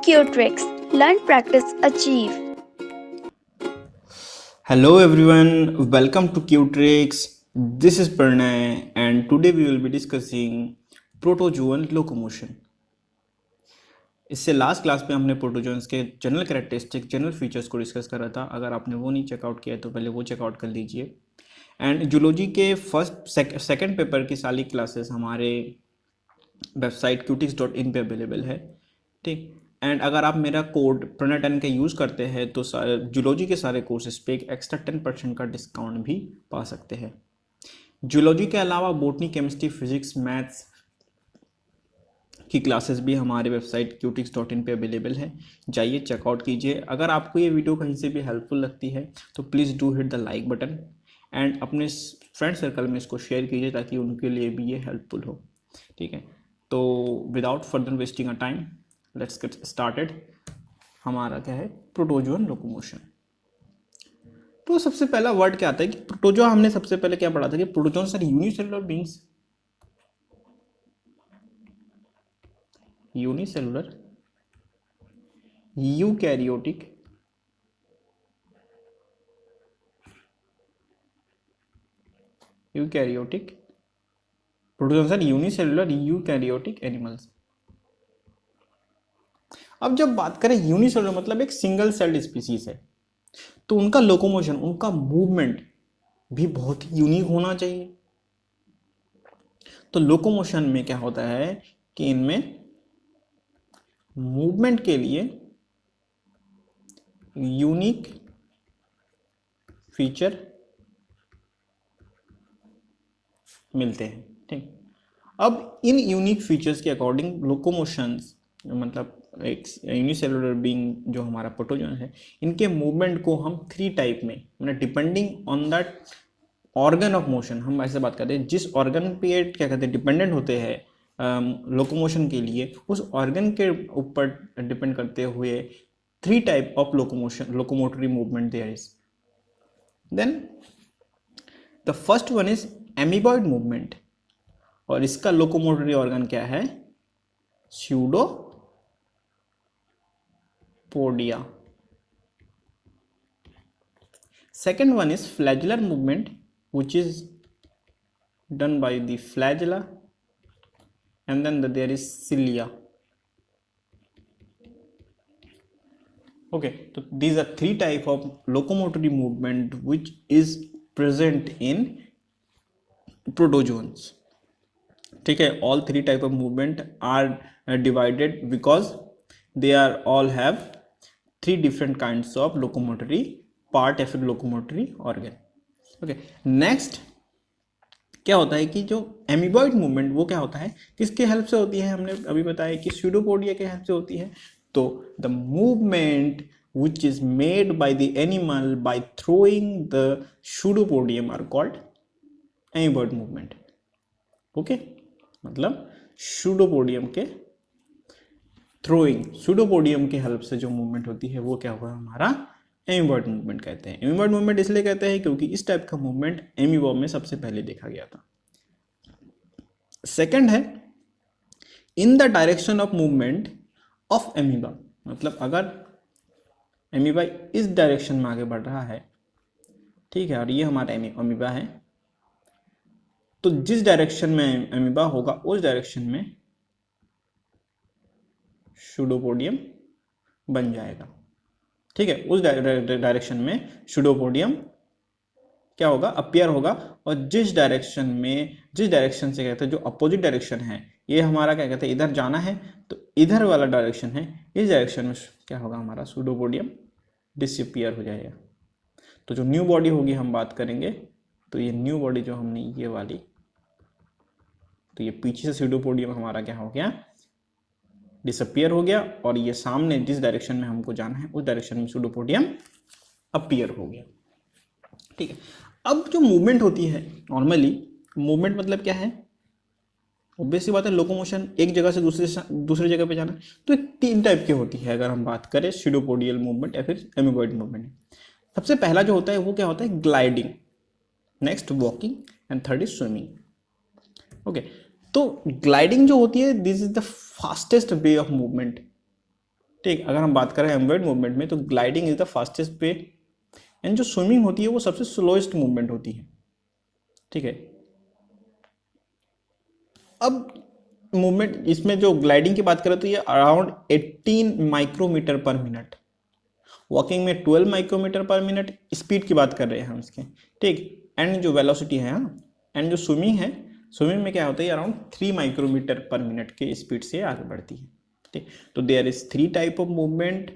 Q-Tricks. Learn, practice, achieve. Hello everyone, welcome to Q-Tricks. This is Pranay and today we will be discussing protozoan locomotion. इससे last class में हमने protozoans के general characteristic general features को discuss करा था. अगर आपने वो नहीं चेकआउट किया तो पहले वो चेकआउट कर लीजिए. एंड जूलॉजी के सेकंड पेपर की सारी क्लासेस हमारे वेबसाइट qtix.in पे अवेलेबल है. ठीक. एंड अगर आप मेरा कोड प्रणय 10 का यूज़ करते हैं तो जूलॉजी के सारे कोर्सेज पे एक एक्स्ट्रा 10% का डिस्काउंट भी पा सकते हैं. जूलॉजी के अलावा बोटनी, केमिस्ट्री, फिजिक्स, मैथ्स की क्लासेस भी हमारे वेबसाइट qtix.in पे अवेलेबल है. जाइए चेकआउट कीजिए. अगर आपको ये वीडियो कहीं से भी हेल्पफुल लगती है तो please do hit the like button and अपने फ्रेंड सर्कल में इसको शेयर कीजिए ताकि उनके लिए भी ये हेल्पफुल हो. ठीक है. तो without further wasting a time let's get started. हमारा क्या है प्रोटोजोन लोकोमोशन. तो सबसे पहला वर्ड क्या आता है कि प्रोटोजोआ. हमने सबसे पहले क्या पढ़ा था कि protozoans are unicellular beings. Unicellular eukaryotic protozoans are unicellular eukaryotic animals. अब जब बात करें यूनिसेलुलर मतलब एक सिंगल सेल्ड स्पीसीज है तो उनका लोकोमोशन, उनका मूवमेंट भी बहुत ही यूनिक होना चाहिए. तो लोकोमोशन में क्या होता है कि इनमें मूवमेंट के लिए यूनिक फीचर मिलते हैं. ठीक. अब इन यूनिक फीचर्स के अकॉर्डिंग लोकोमोशंस मतलब एक यूनिसेलुलर बीइंग जो हमारा प्रोटोजोन है, इनके मूवमेंट को हम 3 टाइप में मतलब depending on that organ of motion, हम ऐसे बात करते हैं जिस ऑर्गन पे क्या कहते हैं डिपेंडेंट होते हैं लोकोमोशन के लिए, उस ऑर्गन के ऊपर डिपेंड करते हुए 3 type of locomotory movement there is. Then the first one is amoeboid movement और इसका लोकोमोटरी ऑर्गन क्या है pseudopodia. Second one is flagellar movement which is done by the flagella and then there is cilia. Okay, so these are 3 type of locomotory movement which is present in protozoans. ठीक है. all 3 type of movement are divided because they are all have 3 different kinds of locomotory part या फिर locomotory organ. Okay. Next क्या होता है कि जो amoeboid movement वो क्या होता है, किसके हेल्प से होती है, हमने अभी बताया कि स्यूडोपोडिया के हेल्प से होती है. तो the movement which is made by the animal by throwing the pseudopodium are called amoeboid movement. Okay. मतलब स्यूडोपोडियम के थ्रोइंग, स्यूडोपोडियम के हेल्प से जो मूवमेंट होती है वो क्या होगा हमारा एमीबॉइड मूवमेंट कहते हैं. एमीबॉइड मूवमेंट इसलिए कहते हैं क्योंकि इस टाइप का मूवमेंट एमीबॉब में सबसे पहले देखा गया था. सेकंड है in the direction of movement of amoeba. मतलब अगर एमीबा इस डायरेक्शन में आगे बढ़ रहा है, ठीक है, और ये हमारा एमीबा है, तो जिस डायरेक्शन में एमीबा होगा उस डायरेक्शन में स्यूडोपोडियम बन जाएगा. ठीक है. उस डायरेक्शन में स्यूडोपोडियम क्या होगा अपीयर होगा. और जिस डायरेक्शन से कहते हैं जो अपोजिट डायरेक्शन है, ये हमारा क्या कहते हैं इधर जाना है तो इधर वाला डायरेक्शन है, इस डायरेक्शन में क्या होगा हमारा स्यूडोपोडियम डिसअपीयर हो जाएगा. तो जो न्यू बॉडी होगी हम बात करेंगे, तो ये न्यू बॉडी जो हमने ये वाली, तो ये पीछे से स्यूडोपोडियम हमारा क्या हो गया डिसअपीयर हो गया और ये सामने जिस डायरेक्शन में हमको जाना है उस डायरेक्शन में स्यूडोपोडियम अपीयर हो गया. ठीक है. अब जो मूवमेंट होती है नॉर्मली, मूवमेंट मतलब क्या है, ऑब्वियस सी बात है लोकोमोशन, एक जगह से दूसरी जगह पे जाना. तो 3 टाइप की होती है अगर हम बात करें स्यूडोपोडियल मूवमेंट या फिर एमीबॉइड मूवमेंट. सबसे पहला जो होता है वो क्या होता है gliding, next walking and third is swimming. Okay. तो ग्लाइडिंग जो होती है this is the fastest way of movement ठीक, अगर हम बात करें एम्बेड मूवमेंट में तो gliding is the fastest way and जो स्विमिंग होती है वो सबसे स्लोएस्ट मूवमेंट होती है। ठीक है, अब मूवमेंट इसमें जो ग्लाइडिंग की बात करें तो ये around 18 micrometre per minute, walking में 12 माइक्रोमीटर पर मिनट, स्पीड की बात कर रहे हैं हम इसके। ठीक, एंड जो वेलोसिटी है, हाँ, एंड जो स्विमिंग है, स्विमिंग में क्या होता है अराउंड 3 माइक्रोमीटर पर मिनट के स्पीड से आगे बढ़ती है। ठीक, तो there is 3 type of movement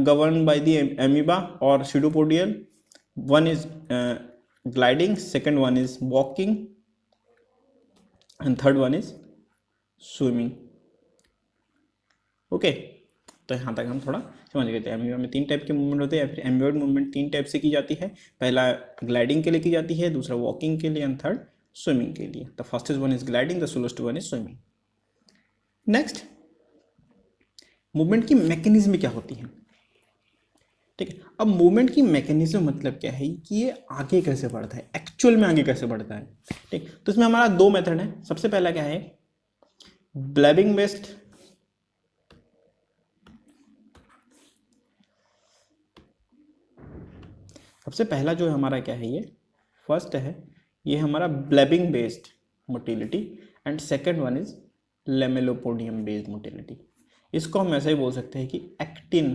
governed by the amoeba or pseudopodial. One is gliding, second one is walking, and third one is swimming. Okay, तो यहाँ तक हम थोड़ा समझ गए थे। एमीबा में 3 टाइप के मूवमेंट होते हैं, फिर एम्बिवर्ड मूवमेंट 3 टाइप से की जाती है। पहला ग्लाइडिंग के लिए की जाती है, दूसरा वॉकिंग के लिए, एंड थर्ड स्विमिंग के लिए। The first one is gliding, the slowest one is swimming. Next, movement की मैकेनिज्म क्या होती है। ठीक है, अब मूवमेंट की मैकेनिज्म मतलब क्या है कि ये आगे कैसे बढ़ता है, एक्चुअल में आगे कैसे बढ़ता है। ठीक, तो इसमें हमारा 2 मेथड है। सबसे पहला क्या है, ब्लेबिंग बेस्ड, सबसे पहला जो हमारा क्या है, ये फर्स्ट है, ये हमारा blebbing based motility, and second one is lamellipodium based motility. इसको हम ऐसे ही बोल सकते हैं कि एक्टिन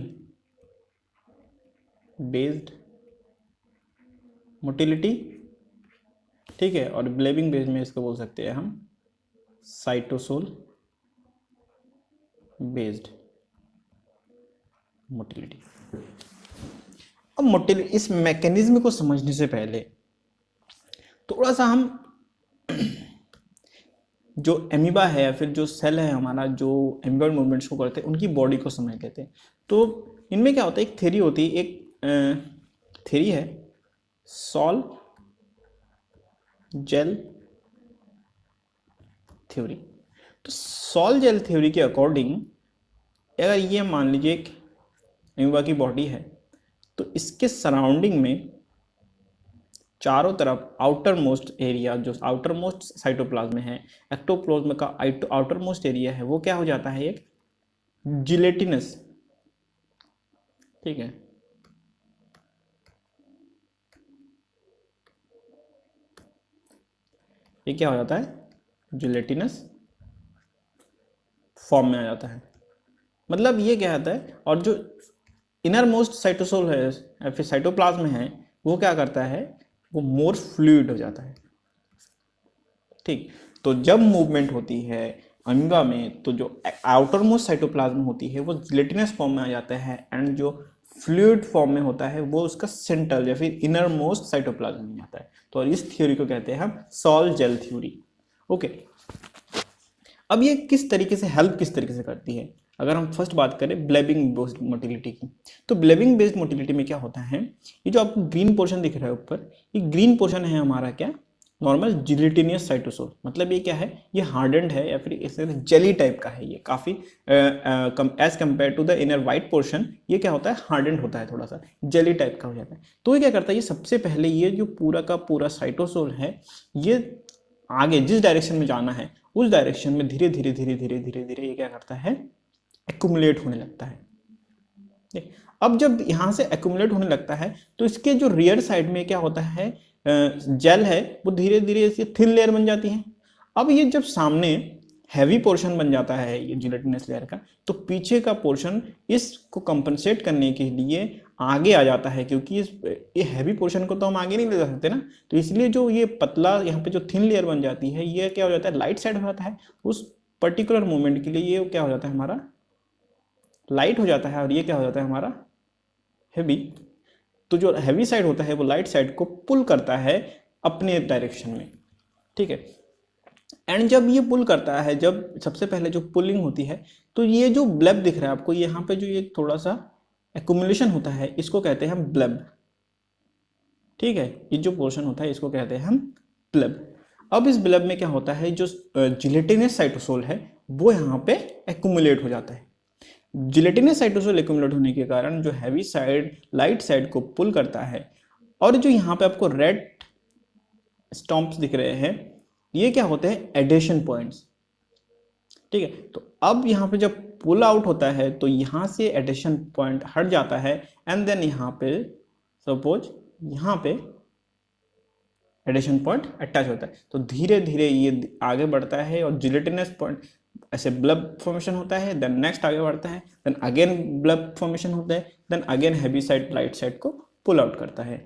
बेस्ड मोटिलिटी। ठीक है, और ब्लेबिंग बेस्ड में इसको बोल सकते हैं हम साइटोसोल बेस्ड मोटिलिटी। अब मोटिलिटी, इस मैकेनिज्म को समझने से पहले थोड़ा सा हम जो एमीबा है या फिर जो सेल है हमारा, जो एम्बिवर्ड मूवमेंट्स को करते हैं, उनकी बॉडी को समझ लेते हैं। तो इनमें क्या होता है, एक थ्योरी होती है, एक थ्योरी है सॉल जेल थ्योरी। तो सॉल जेल थ्योरी के अकॉर्डिंग अगर ये मान लीजिए एक एमीबा की बॉडी है, तो इसके सराउंडिंग में चारों तरफ आउटर मोस्ट एरिया, जो आउटर मोस्ट साइटोप्लाज्म है, एक्टोप्लाज्म का आउटर मोस्ट एरिया है, वो क्या हो जाता है, एक जिलेटिनस। ठीक है, ये क्या हो जाता है, जिलेटिनस फॉर्म में आ जाता है। मतलब ये क्या आता है, और जो इनर मोस्ट साइटोसोल है या फिर साइटोप्लाज्म है, वो क्या करता है, वो मोर फ्लूइड हो जाता है। ठीक, तो जब मूवमेंट होती है अमीबा में, तो जो आउटर मोस्ट साइटोप्लाज्म होती है वो जिलेटिनस फॉर्म में आ जाता है, एंड जो फ्लूइड फॉर्म में होता है वो उसका सेंट्रल या फिर इनर मोस्ट साइटोप्लाज्म में आता है। तो इस थ्योरी को कहते हैं हम सॉल जेल थ्योरी। ओके, अब ये किस तरीके से हेल्प किस तरीके से करती है, अगर हम फर्स्ट बात करें ब्लेबिंग बेस्ड मोटिलिटी की, तो ब्लेबिंग बेस्ड मोटिलिटी में क्या होता है, ये जो आपको ग्रीन पोर्शन दिख रहा है ऊपर, ये ग्रीन पोर्शन है हमारा क्या, नॉर्मल जिलेटिनियस साइटोसोल। मतलब ये क्या है, ये हार्डेंड है या फिर इस जेली टाइप का है, ये काफ़ी as compare to the inner white portion, ये क्या होता है, हार्डेंड होता है, थोड़ा सा जेली टाइप का हो जाता है। तो ये क्या करता है, ये सबसे पहले ये जो पूरा का पूरा साइटोसोल है, ये आगे जिस डायरेक्शन में जाना है उस डायरेक्शन में धीरे धीरे धीरे धीरे धीरे धीरे ये क्या करता है, एक्यूमुलेट होने लगता है। अब जब यहाँ से एक्यूमुलेट होने लगता है तो इसके जो रियर साइड में क्या होता है, जेल है, वो धीरे धीरे इसकी थिन लेयर बन जाती है। अब ये जब सामने हैवी पोर्शन बन जाता है ये जिलेटिनस लेयर का, तो पीछे का पोर्शन इसको कंपनसेट करने के लिए आगे आ जाता है, क्योंकि ये हैवी पोर्शन को तो हम आगे नहीं ले जा सकते ना, तो इसलिए जो ये पतला यहाँ पे जो थिन लेयर बन जाती है, ये क्या हो जाता है, लाइट साइड हो जाता है। उस पर्टिकुलर मोमेंट के लिए ये क्या हो जाता है, हमारा लाइट हो जाता है, और ये क्या हो जाता है, हमारा हैवी। तो जो हैवी साइड होता है वो लाइट साइड को पुल करता है अपने डायरेक्शन में। ठीक है, एंड जब ये पुल करता है, जब सबसे पहले जो पुलिंग होती है, तो ये जो ब्लेब दिख रहा है आपको, यहाँ पे जो ये थोड़ा सा एक्यूमुलेशन होता है, इसको कहते हैं हम ब्लेब। ठीक है, ये जो पोर्शन होता है इसको कहते हैं हम ब्लेब। अब इस ब्लेब में क्या होता है, जो जिलेटिनस साइटोसोल है वो यहाँ पे एक्यूमुलेट हो जाता है। जिलेटिनस साइटोसोल एक्यूमुलेट होने के कारण जो हैवी साइड लाइट साइड को पुल करता है, और जो यहाँ पे आपको रेड स्टॉम्प्स दिख रहे हैं, ये क्या होते हैं, एडेशन पॉइंट्स। ठीक है, तो अब यहाँ पे जब पुल आउट होता है तो यहाँ से एडिशन पॉइंट हट जाता है एंड देन यहाँ पे सपोज यहाँ पे एडिशन पॉइंट अटैच होता है, तो धीरे धीरे ये आगे बढ़ता है और जिलेटिनस पॉइंट ऐसे ब्लब फॉर्मेशन होता है, देन नेक्स्ट आगे बढ़ता है, देन अगेन ब्लब फॉर्मेशन होता है, then again heavy side right side को पुल आउट करता है।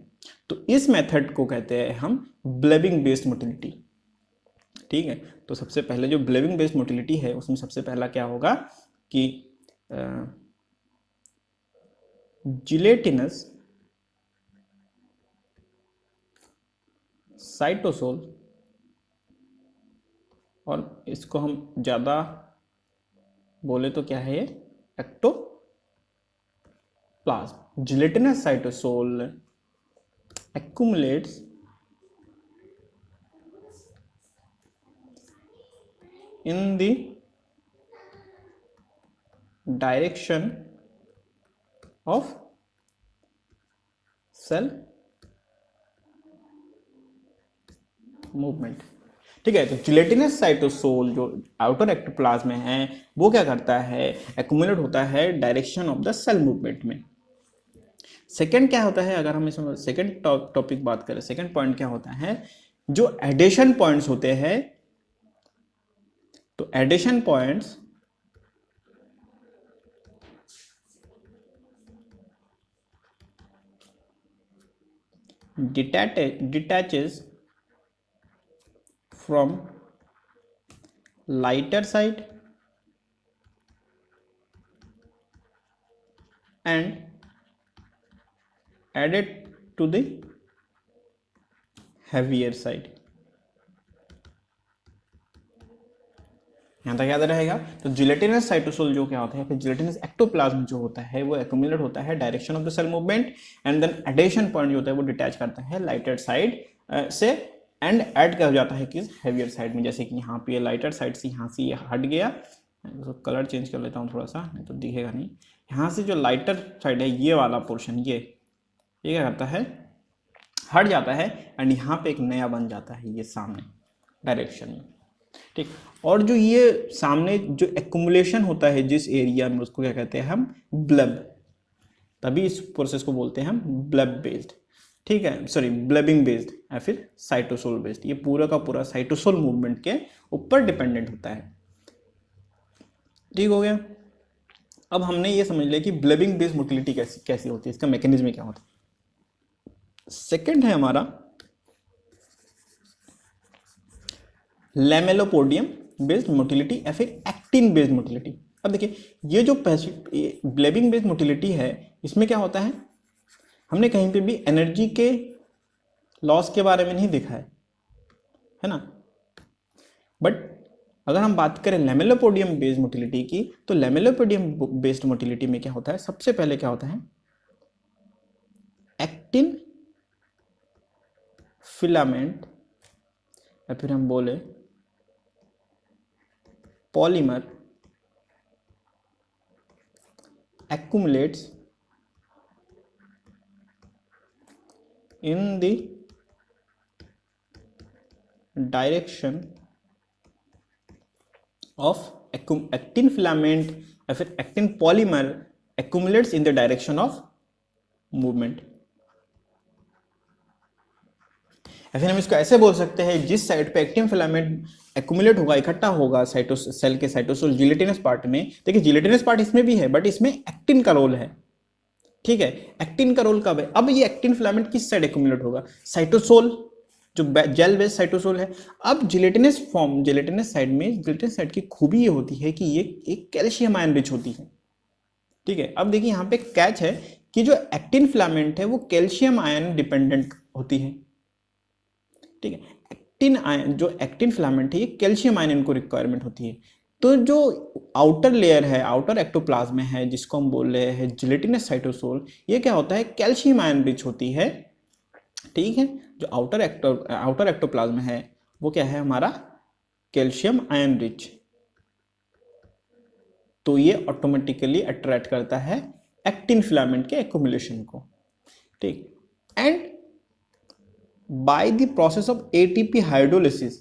तो इस मेथड को कहते हैं हम ब्लेबिंग बेस्ड मोटिलिटी। ठीक है, तो सबसे पहले जो ब्लेबिंग बेस्ड मोटिलिटी है उसमें सबसे पहला क्या होगा कि जिलेटिनस साइटोसोल, और इसको हम ज्यादा बोले तो क्या है, ectoplasm. Gelatinous cytosol accumulates in the direction of cell movement। ठीक है, तो जिलेटिनस साइटोसोल जो आउटर एक्टोप्लाज्म में है वो क्या करता है, एक्यूमुलेट होता है direction of the cell movement में। सेकेंड क्या होता है, अगर हम इसमें सेकेंड टॉपिक बात करें, सेकेंड पॉइंट क्या होता है, जो एडिशन पॉइंट्स होते हैं, तो adhesion points detaches from lighter side and added to the heavier side। यहाँ तक याद रहेगा। तो जिलेटिनस साइटोसोल जो क्या होता है, फिर जिलेटिनस एक्टोप्लाज्म जो होता है वो एक्यूमुलेट होता है direction of the cell movement and then adhesion point जो होता है वो डिटैच करता है लाइटर साइड से एंड ऐड कर जाता है किस हैवियर साइड में। जैसे कि यहाँ पे लाइटर साइड से यहाँ से ये हट गया, तो कलर चेंज कर लेता हूँ थोड़ा सा, नहीं तो दिखेगा नहीं। यहाँ से जो लाइटर साइड है ये वाला पोर्शन, ये क्या करता है, हट जाता है एंड यहाँ पे एक नया बन जाता है ये सामने डायरेक्शन में। ठीक, और जो ये सामने जो एक्यूमुलेशन होता है जिस एरिया में, उसको क्या कहते हैं हम, ब्लब। तभी इस प्रोसेस को बोलते हैं हम ब्लब बेस्ड। ठीक है, सॉरी ब्लेबिंग बेस्ड या फिर साइटोसोल बेस्ड। ये पूरा का पूरा साइटोसोल मूवमेंट के ऊपर डिपेंडेंट होता है। ठीक हो गया। अब हमने ये समझ लिया कि ब्लेबिंग बेस्ड मोटिलिटी कैसी होती है, इसका मैकेनिज्म क्या होता है। सेकंड है हमारा लैमेलोपोडियम बेस्ड मोटिलिटी या फिर एक्टिन बेस्ड मोटिलिटी। अब देखिए ये जो ब्लेबिंग बेस्ड मोटिलिटी है इसमें क्या होता है, हमने कहीं पे भी एनर्जी के लॉस के बारे में नहीं देखा है ना। बट अगर हम बात करें लैमेलोपोडियम बेस्ड मोटिलिटी की, तो लैमेलोपोडियम बेस्ड मोटिलिटी में क्या होता है, सबसे पहले क्या होता है, एक्टिन फिलामेंट या फिर हम बोले polymer accumulates in the direction of actin filament या फिर actin polymer accumulates in the direction of movement। या फिर हम इसको ऐसे बोल सकते हैं, जिस साइड पे एक्टिन फिलामेंट एक्यूमुलेट होगा, इकट्ठा होगा सेल के साइटोसोल जिलेटिनस पार्ट में। देखिए जिलेटिनस पार्ट इसमें भी है बट इसमें एक्टिन का रोल है। ठीक है, एक्टिन का रोल कब है, अब ये एक्टिन फिलामेंट किस साइड एक्यूमुलेट होगा, साइटोसोल जो जेल बेस्ड साइटोसोल है। अब जिलेटिनस साइड की खूबी ये होती है कि ये एक कैल्शियम आयन रिच होती है। ठीक है, अब देखिए यहाँ पे कैच है कि जो एक्टिन फिलामेंट है वो कैल्शियम आयन डिपेंडेंट होती है। ठीक है, एक्टिन फिलामेंट है ये कैल्शियम आयन इनको रिक्वायरमेंट होती है। तो जो आउटर लेयर है, आउटर एक्टोप्लाज्म में है, जिसको हम बोल रहे हैं जिलेटिनस साइटोसोल, ये क्या होता है, कैल्शियम आयन रिच होती है। ठीक है, जो आउटर एक्टोप्लाज्म है वो क्या है हमारा, कैल्शियम आयन रिच। तो ये ऑटोमेटिकली अट्रैक्ट करता है एक्टिन फिलामेंट के एक्यूमुलेशन को। ठीक, and by the process of ATP hydrolysis,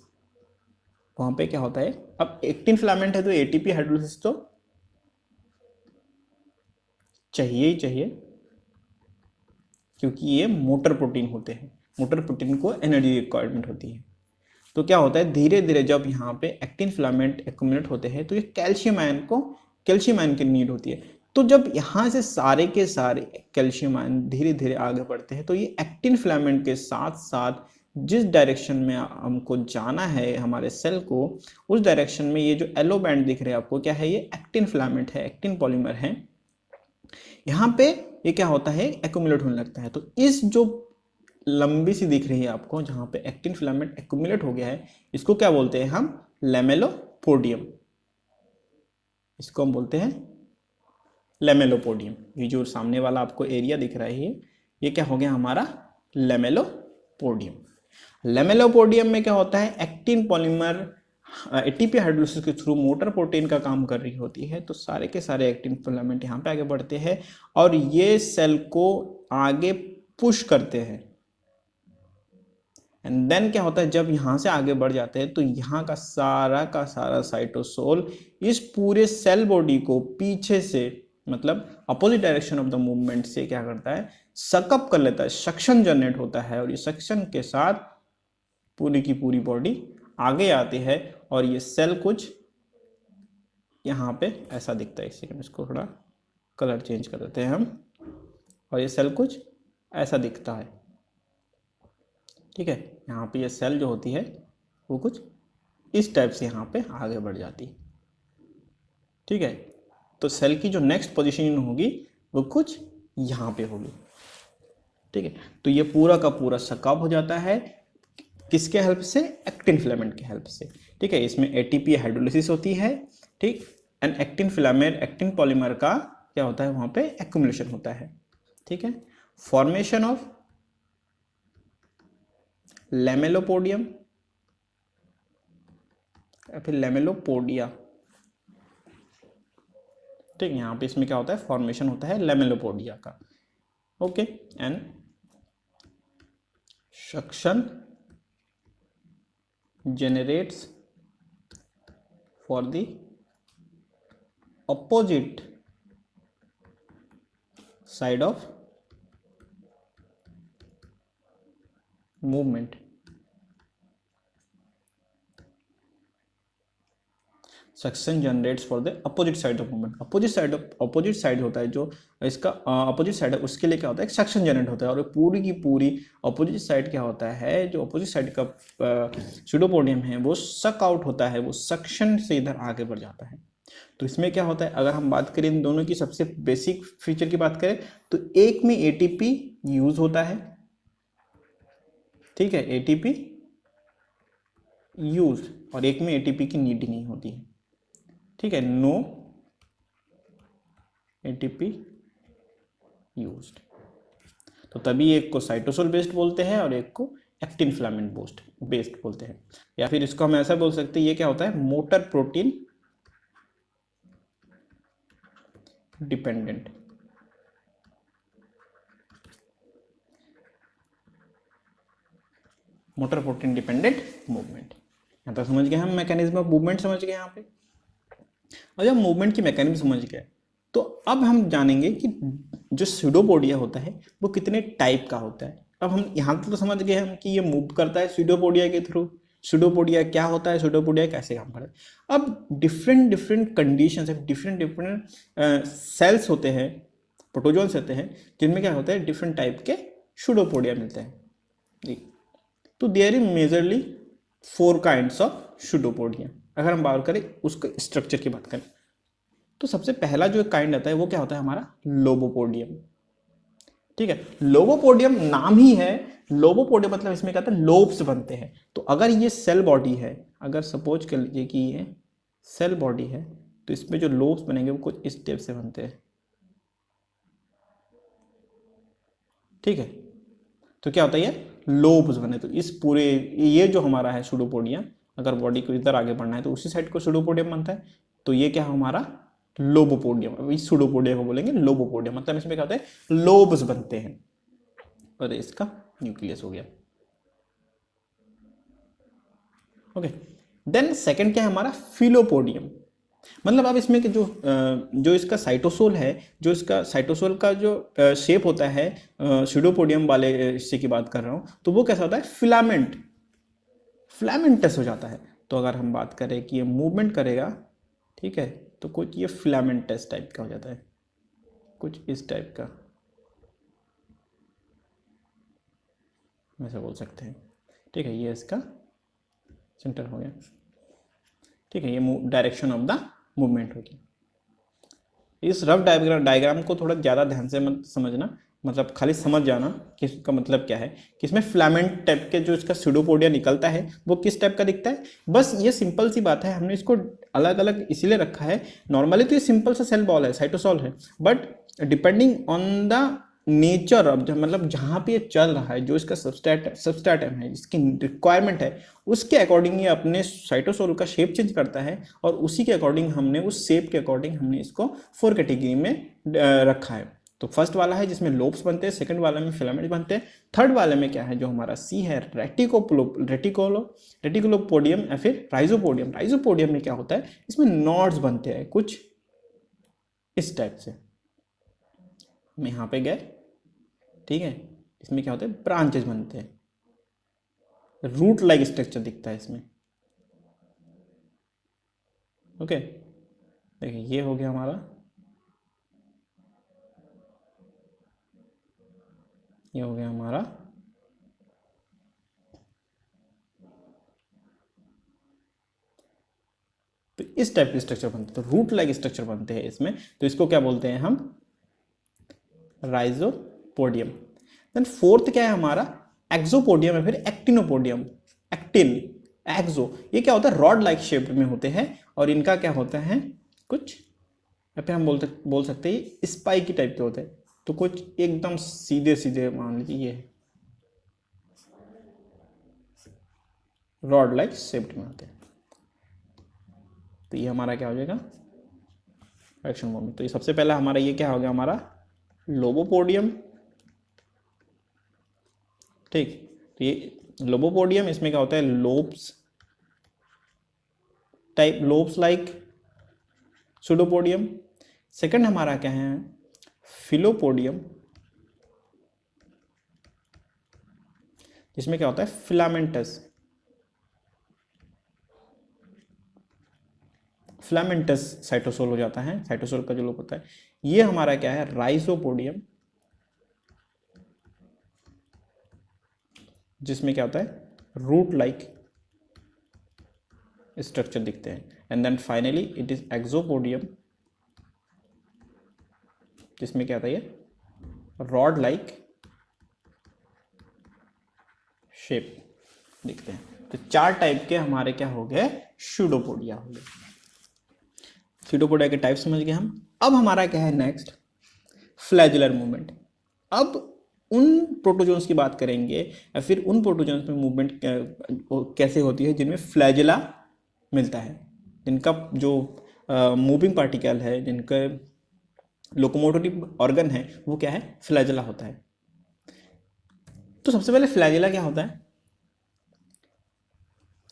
वहां पे क्या होता है, अब एक्टिन फिलामेंट है तो एटीपी हाइड्रोलिसिस तो चाहिए ही चाहिए, क्योंकि ये मोटर प्रोटीन होते हैं, मोटर प्रोटीन को एनर्जी रिक्वायरमेंट होती है। तो क्या होता है, धीरे धीरे जब यहाँ पे एक्टिन फिलामेंट एक्यूमुलेट होते हैं तो ये कैल्शियम आयन की नीड होती है। तो जब यहाँ से सारे के सारे कैल्शियम आयन धीरे धीरे आगे बढ़ते हैं तो ये एक्टिन फिलामेंट के साथ साथ जिस डायरेक्शन में हमको जाना है हमारे सेल को, उस डायरेक्शन में ये जो येलो बैंड दिख रहे हैं आपको, क्या है, ये एक्टिन फिलामेंट है, एक्टिन पॉलीमर है। यहाँ पे ये क्या होता है, एक्यूमुलेट होने लगता है। तो इस जो लंबी सी दिख रही है आपको, जहां पे एक्टिन फिलामेंट एक्यूमुलेट हो गया है, इसको क्या बोलते हैं हम, लैमेलोपोडियम। इसको हम बोलते हैं लैमेलोपोडियम। ये जो सामने वाला आपको एरिया दिख रहा है, ये क्या हो गया हमारा, लैमेलोपोडियम। लैमेलोपोडियम में क्या होता है, एक्टिन पॉलीमर एटीपी हाइड्रोलिसिस के थ्रू मोटर प्रोटीन का काम कर रही होती है। तो सारे के सारे एक्टिन फिलामेंट यहाँ पे आगे बढ़ते हैं और ये सेल को आगे पुश करते हैं। एंड देन क्या होता है, जब यहाँ से आगे बढ़ जाते हैं तो यहाँ का सारा साइटोसोल इस पूरे सेल बॉडी को पीछे से, मतलब opposite direction of the movement से क्या करता है, सकअप कर लेता है, सक्शन जनरेट होता है। और ये सक्शन के साथ पूरी की पूरी बॉडी आगे आती है और ये सेल कुछ यहाँ पे ऐसा दिखता है। एक सेकंड, इसको थोड़ा कलर चेंज कर देते हैं हम, और ये सेल कुछ ऐसा दिखता है। ठीक है, यहाँ पे ये सेल जो होती है वो कुछ इस टाइप से यहाँ पे आगे बढ़ जाती है। ठीक है, तो सेल की जो नेक्स्ट पोजीशन होगी वो कुछ यहाँ पे होगी। ठीक है, तो ये पूरा का पूरा सकअप हो जाता है, किसके हेल्प से, एक्टिन फिलामेंट के हेल्प से। ठीक है, इसमें एटीपी हाइड्रोलिसिस होती है। ठीक, and actin filament, actin polymer का क्या होता है, वहां पे एक्यूमुलेशन होता है। ठीक है, फॉर्मेशन ऑफ लैमेलोपोडियम या फिर लैमेलोपोडिया। ठीक, यहाँ पे इसमें क्या होता है, फॉर्मेशन होता है लैमेलोपोडिया का। Okay, and suction generates for the opposite side of movement। Suction generates for the opposite side of movement. Opposite side होता है, जो इसका अपोजिट साइड है, उसके लिए क्या होता है, सक्शन जनरेट होता है। और पूरी की पूरी अपोजिट साइड क्या होता है, जो अपोजिट साइड का स्यूडोपोडियम है वो सक आउट होता है, वो सक्शन से इधर आगे बढ़ जाता है। तो इसमें क्या होता है, अगर हम बात करें इन दोनों की सबसे बेसिक फीचर की बात करें तो एक में एटीपी यूज होता है। ठीक है, एटीपी यूज, और एक में एटीपी की नीड नहीं होती है। ठीक है, नो एटीपी यूज्ड। तो तभी एक को साइटोसोल बेस्ड बोलते हैं और एक को एक्टिन फिलामेंट बेस्ड बोलते हैं। या फिर इसको हम ऐसा बोल सकते हैं, ये क्या होता है, motor protein dependent. Motor protein dependent movement. यहाँ तक समझ गए हम, मैकेनिज्म ऑफ मूवमेंट समझ गए यहाँ पे। और जब मूवमेंट की मैकेनिज्म समझ गए तो अब हम जानेंगे कि जो स्यूडोपोडिया होता है वो कितने टाइप का होता है। अब हम यहाँ तक तो समझ गए हम कि ये मूव करता है स्यूडोपोडिया के थ्रू, स्यूडोपोडिया क्या होता है, स्यूडोपोडिया कैसे काम करता है। अब डिफरेंट कंडीशंस है, डिफरेंट सेल्स होते हैं, प्रोटोजोन्स होते हैं, जिनमें क्या होता है, डिफरेंट टाइप के स्यूडोपोडिया मिलते हैं जी। तो there is majorly 4 kinds of pseudopodia. अगर हम बात करें उसके स्ट्रक्चर की बात करें तो सबसे पहला जो काइंड आता है वो क्या होता है, हमारा लोबोपोडियम। ठीक है, लोबोपोडियम नाम ही है, लोबोपोडियम मतलब इसमें क्या होता है, लोब्स बनते हैं। तो अगर ये सेल बॉडी है, अगर सपोज कर लीजिए कि ये सेल बॉडी है, तो इसमें जो लोब्स बनेंगे वो कुछ इस टाइप से बनते हैं। ठीक है, तो क्या होता है, ये लोब्स बने। तो इस पूरे ये जो हमारा है स्यूडोपोडियम, अगर बॉडी को इधर आगे बढ़ना है तो उसी साइड को स्यूडोपोडियम बनता है। तो ये क्या है हमारा लोबोपोडियम। अभी स्यूडोपोडियम को बोलेंगे लोबोपोडियम, मतलब इसमें क्या होता है, लोब्स बनते हैं और इसका न्यूक्लियस हो गया। ओके, देन सेकंड क्या है हमारा, फिलोपोडियम। मतलब अब इसमें कि जो इसका साइटोसोल है, जो इसका साइटोसोल का जो शेप होता है, स्यूडोपोडियम वाले हिस्से की बात कर रहा हूँ, तो वो कैसा होता है, फिलामेंटस हो जाता है। तो अगर हम बात करें कि ये मूवमेंट करेगा, ठीक है, तो कुछ ये फिलामेंटस टाइप का हो जाता है, कुछ इस टाइप का ऐसा बोल सकते हैं। ठीक है, ये इसका सेंटर हो गया। ठीक है, ये डायरेक्शन ऑफ द मूवमेंट होगी। इस रफ डायग्राम को थोड़ा ज़्यादा ध्यान से मत समझना, मतलब खाली समझ जाना कि इसका मतलब क्या है, कि इसमें फिलामेंट टाइप के जो इसका स्यूडोपोडिया निकलता है वो किस टाइप का दिखता है। बस ये सिंपल सी बात है, हमने इसको अलग अलग इसीलिए रखा है। नॉर्मली तो ये सिंपल सा सेल बॉल है, साइटोसॉल है, but depending on the nature of मतलब जहाँ पे ये चल रहा है, जो इसका सबस्ट्रेटम है, इसकी रिक्वायरमेंट है, उसके अकॉर्डिंग ये अपने साइटोसोल का शेप चेंज करता है, और उसी के अकॉर्डिंग हमने, उस शेप के अकॉर्डिंग हमने इसको 4 कैटेगरी में रखा है। तो फर्स्ट वाला है जिसमें लोब्स बनते हैं, सेकंड वाले में फिलामेंट बनते हैं, थर्ड वाले में क्या है, जो हमारा सी है, रेटिकुलोपोडियम या फिर राइजोपोडियम। राइजोपोडियम में क्या होता है, इसमें नॉड्स बनते हैं कुछ इस टाइप से। हम यहाँ पे गए, ठीक है, इसमें क्या होता है, ब्रांचेस बनते हैं, रूट लाइक स्ट्रक्चर दिखता है इसमें। ओके, देखिए ये हो गया हमारा, ये हो गया हमारा तो इस टाइप के स्ट्रक्चर बनते हैं, तो रूट लाइक स्ट्रक्चर बनते हैं इसमें। तो इसको क्या बोलते हैं हम, राइजोपोडियम। देन फोर्थ क्या है हमारा, एक्सोपोडियम या फिर एक्टिनोपोडियम। एक्सो, ये क्या होता है, रॉड लाइक शेप में होते हैं, और इनका क्या होता है, कुछ या फिर हम बोल सकते हैं स्पाइकी टाइप के होते हैं। तो कुछ एकदम सीधे सीधे मान लीजिए ये रॉड लाइक शेप में होते हैं। तो ये हमारा क्या हो जाएगा, डायरेक्शन मूवमेंट। तो ये सबसे पहला हमारा ये क्या हो गया, हमारा लोबोपोडियम। ठीक, तो ये लोबोपोडियम, इसमें क्या होता है, लोब्स लाइक स्यूडोपोडियम। सेकंड हमारा क्या है, फिलोपोडियम, जिसमें क्या होता है, फिलामेंटस साइटोसोल हो जाता है, साइटोसोल का जो लोब होता है। ये हमारा क्या है, राइजोपोडियम, जिसमें क्या होता है, रूट लाइक स्ट्रक्चर दिखते हैं। And then finally it is exopodium, जिसमें क्या होता है, ये रॉड लाइक शेप दिखते हैं। तो 4 टाइप के हमारे क्या हो गए, स्यूडोपोडिया हो गए। स्यूडोपोडिया के टाइप समझ गए हम। अब हमारा क्या है नेक्स्ट, फ्लैजुलर मूवमेंट। अब उन प्रोटोजोन्स की बात करेंगे, या फिर उन प्रोटोजोन्स में मूवमेंट कैसे होती है जिनमें फ्लैजुला मिलता है, जिनका जो मूविंग पार्टिकल है, जिनका लोकोमोटिव ऑर्गन है, वो क्या है, फ्लैजुला होता है। तो सबसे पहले फ्लैजुला क्या होता है,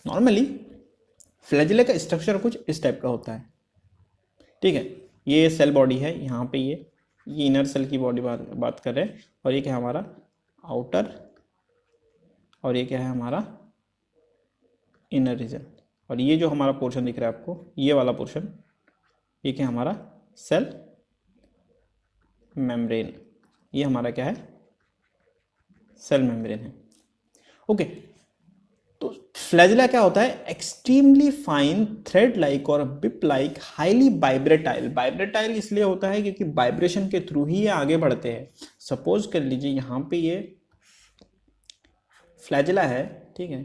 नॉर्मली फ्लैजुला का स्ट्रक्चर कुछ इस टाइप का होता है। ठीक है, ये सेल बॉडी है, यहाँ पे ये इनर सेल की बॉडी बात कर रहे हैं, और ये क्या है हमारा आउटर, और ये क्या है हमारा इनर रीजन। और ये जो हमारा पोर्शन दिख रहा है आपको, ये वाला पोर्शन, ये क्या है हमारा सेल मेम्ब्रेन। ये हमारा क्या है, सेल मेम्ब्रेन है। ओके, तो फ्लैजुला क्या होता है, एक्सट्रीमली फाइन थ्रेड लाइक और बिप लाइक हाईली वाइब्रेटाइल। वाइब्रेटाइल इसलिए होता है क्योंकि वाइब्रेशन के थ्रू ही ये आगे बढ़ते हैं। सपोज कर लीजिए यहाँ पे ये फ्लैजुला है, ठीक है,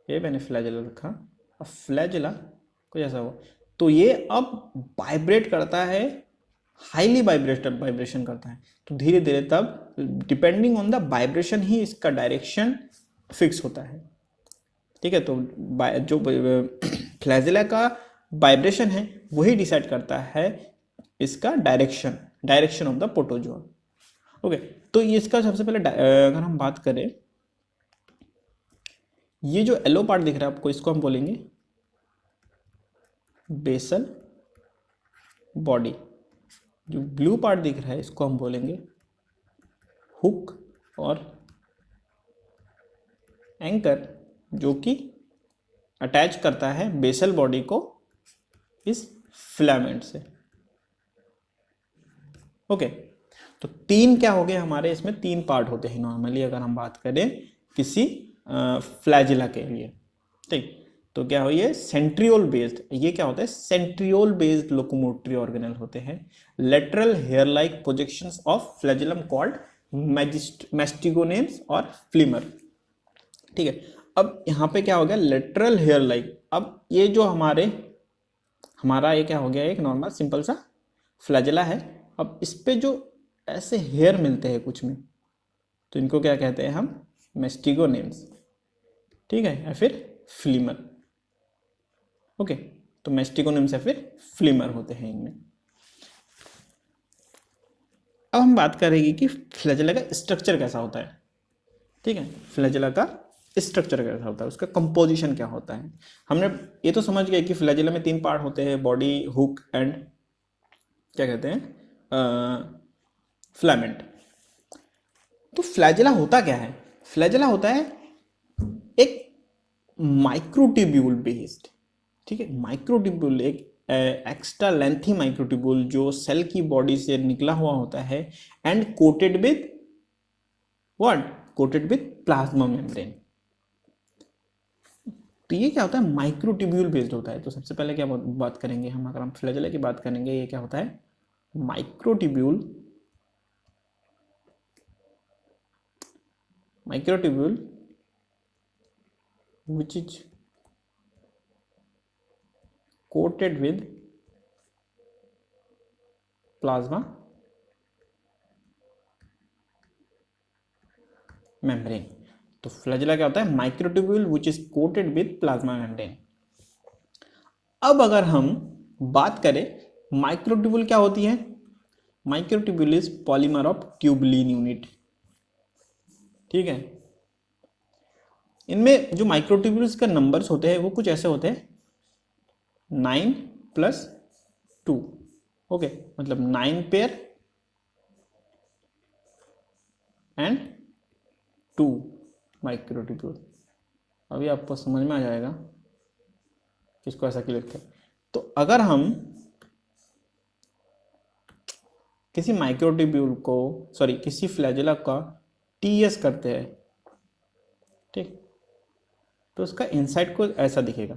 ये मैंने फ्लैजुला रखा, अब फ्लैजुला कुछ ऐसा हो, तो ये अब वाइब्रेट करता है, हाईली वाइब्रेशन करता है। तो धीरे धीरे तब डिपेंडिंग ऑन द वाइब्रेशन ही इसका डायरेक्शन फिक्स होता है। ठीक है, तो जो फ्लैजुला का वाइब्रेशन है वही डिसाइड करता है इसका direction of the protozoa. Okay, तो ये इसका सबसे पहले अगर हम बात करें, ये जो येलो पार्ट दिख रहा है आपको, इसको हम बोलेंगे बेसल बॉडी। जो ब्लू पार्ट दिख रहा है इसको हम बोलेंगे हुक और एंकर, जो कि अटैच करता है बेसल बॉडी को इस फिलामेंट से। ओके, तो तीन क्या हो गए हमारे, इसमें तीन पार्ट होते हैं नॉर्मली अगर हम बात करें किसी फ्लैजिला के लिए। ठीक, तो क्या हो, ये सेंट्रियोल बेस्ड, ये क्या होता है, सेंट्रियोल बेस्ड लोकोमोटरी ऑर्गेनल होते हैं। Lateral hair like projections of flagellum called mastigonemes और फ्लीमर। ठीक है, अब यहाँ पे क्या हो गया, लेटरल हेयर लाइक। अब ये जो हमारा ये क्या हो गया, एक नॉर्मल सिंपल सा फ्लैजिला है। अब इस पे जो ऐसे हेयर मिलते हैं कुछ में, तो इनको क्या कहते हैं हम, मैस्टिगोनेम्स। ठीक है, या फिर फ्लीमर। ओके, तो मैस्टिगोनेम्स या फिर फ्लीमर होते हैं इनमें। अब हम बात करेंगे कि फ्लैजिला का स्ट्रक्चर कैसा होता है। ठीक है, फ्लैजिला का स्ट्रक्चर कैसा होता है, उसका कंपोजिशन क्या होता है। हमने ये तो समझ गए कि फ्लैजिला में तीन पार्ट होते हैं, बॉडी, हुक एंड क्या कहते हैं, फिलामेंट। तो फ्लैजिला होता क्या है, फ्लैजिला होता है एक माइक्रोट्यूब्यूल बेस्ड, ठीक है, माइक्रोट्यूब्यूल, एक एक्स्ट्रा लेंथी माइक्रोट्यूब्यूल जो सेल की बॉडी से निकला हुआ होता है and coated with what, coated with plasma membrane. तो ये क्या होता है, माइक्रोट्यूब्यूल बेस्ड होता है। तो सबसे पहले क्या बात करेंगे हम, अगर हम फ्लैजिला की बात करेंगे, ये क्या होता है, microtubule which is coated with plasma membrane। तो फ्लैजिला क्या होता है, microtubule which is coated with plasma membrane. अब अगर हम बात करें माइक्रोट्यूब्यूल क्या होती है, microtubule is polymer of tubulin unit. ठीक है, इनमें जो माइक्रोट्यूब्यूल्स का नंबर्स होते हैं वो कुछ ऐसे होते हैं, 9+2। ओके, मतलब 9 पेयर एंड 2 माइक्रोट्यूब्यूल। अभी आपको समझ में आ जाएगा किसको ऐसा क्यों लिखते हैं। तो अगर हम किसी माइक्रोट्यूब्यूल को, सॉरी किसी फ्लैजिला का टीएस करते हैं, ठीक, तो उसका इनसाइड को ऐसा दिखेगा।